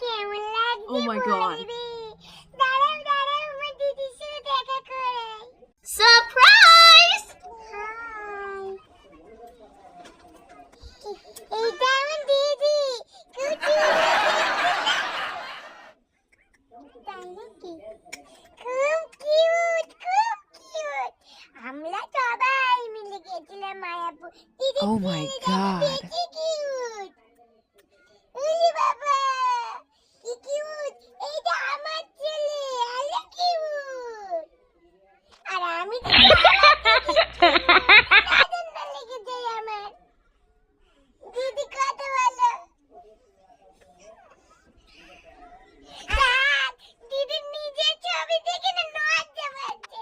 কেমন লাগছে Oh my God. বলবি। দাঁড়াও দাঁড়াও আমার দিদির সাথে দেখা করাই। Surprise! হাই, এইটা আমার দিদি কুচু। তাই নাকি? খুব কিউট খুব কিউট। আমরা সবাই মিলে গেছিলাম মায়াপুর। দিদি Oh my God. বেশি কিউট। ওরে বাবা কি কিউট। এইটা আমার ছেলে আলো কিউট। আর আমি তো দাদা লেগে যাই আমার। দিদি কত ভালো। দিদির নিজের ছবি দেখে না লজ্জা পাচ্ছে।